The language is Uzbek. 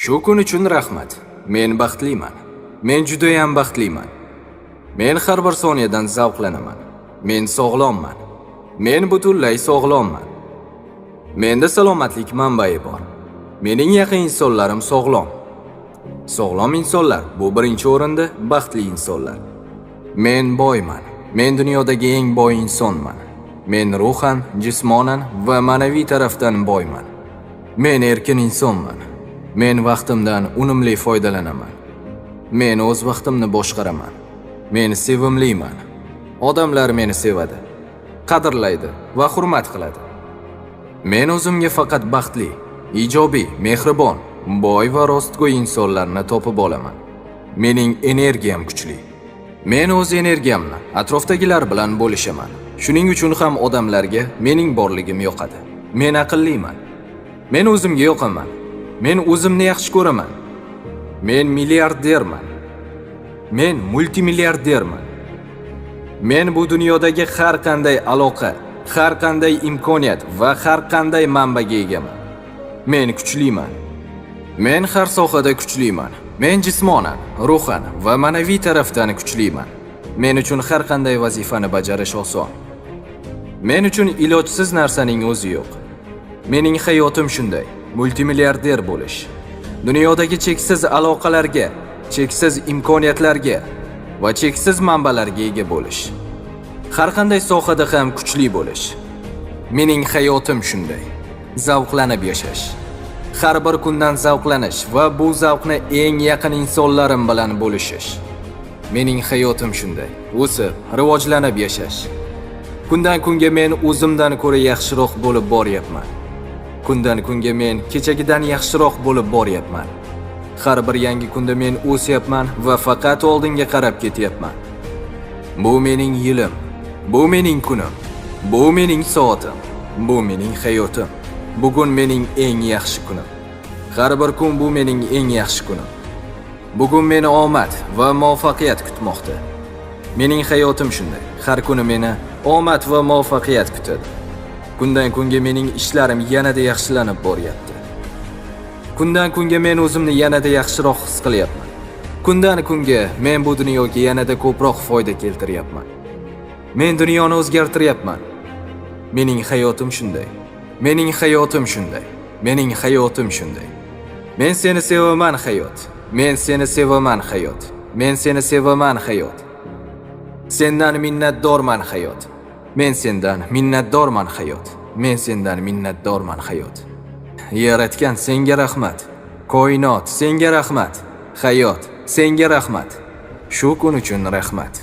Shu kun uchun rahmat. Men baxtliman. Men juda ham baxtliman. Men har bir soniyadan zavqlanaman. Men sog'lomman. Men butunlay sog'lomman. Menda salomatlik manbai bor. Mening yaqin insonlarim sog'lom. Sog'lom insonlar bu birinchi o'rinda baxtli insonlar. Men boyman. Men dunyodagi eng boy insonman. Men ruhan, jismonan va ma'naviy tarafdan boyman. Men erkin insonman. Men vaqtimdan unumli foydalanaman. Men o'z vaqtimni boshqaraman. Men sevimliman. Odamlar meni sevadi, qadrlaydi va hurmat qiladi. Men o'zimga faqat baxtli, ijobiy, mehribon, boy va rostgo'y insonlarni topib olaman. Mening energiyam kuchli. Men o'z energiyamni atrofdagilar bilan bo'lishaman. Shuning uchun ham odamlarga mening borligim yoqadi. Men aqlliman. Men o'zimga yoqaman. Men o'zimni yaxshi ko'raman. Men milliarderman. Men multimilliarderman. Men bu dunyodagi har qanday aloqa, har qanday imkoniyat va har qanday manbaga egaman. Men kuchliman. Men har sohada kuchliman. Men jismonan, ruhan va ma'naviy tarafdan kuchliman. Men uchun har qanday vazifani bajarish oson. Men uchun ilojsiz narsaning o'zi yo'q. Mening hayotim shunday: multimilliarder bo'lish. Dunyodagi cheksiz aloqalarga, cheksiz imkoniyatlarga va cheksiz manbalarga ega bo'lish. Har qanday sohada ham kuchli bo'lish. Mening hayotim shunday: zavqlanib yashash. Har bir kundan zavqlanish va bu zavqni eng yaqin insonlarim bilan bo'lishish. Mening hayotim shunday: o'sib, rivojlanib yashash. Kundan kunga men o'zimdan ko'ra yaxshiroq bo'lib boryapman. Kundan kunga men kechagidan yaxshiroq bo'lib boryapman. Har bir yangi kunda men o'syapman va faqat oldinga qarab ketyapman. Bu mening yilim, bu mening kunim, bu mening soatim, bu mening hayotim. Bugun mening eng yaxshi kunim. Har bir kun bu mening eng yaxshi kunim. Bugun meni omad va muvaffaqiyat kutmoqda. Mening hayotim shunday. Har kuni meni omad va muvaffaqiyat kutadi. Kundan kunga mening ishlarim yanada yaxshilanib boryapti. Kundan kunga men o'zimni yanada yaxshiroq his qilyapman. Kundan kunga men bu dunyoga yanada ko'proq foyda keltiryapman. Men dunyoni o'zgartiryapman. Mening hayotim shunday. Mening hayotim shunday. Mening hayotim shunday. Men seni sevaman hayot. Men seni sevaman hayot. Men seni sevaman hayot. Sendan minnatdorman hayot. Men sendan minnatdorman hayot. Men sendan minnatdorman hayot. Yaratgan senga rahmat. Koinot senga rahmat. Hayot senga rahmat. Shu kun uchun rahmat.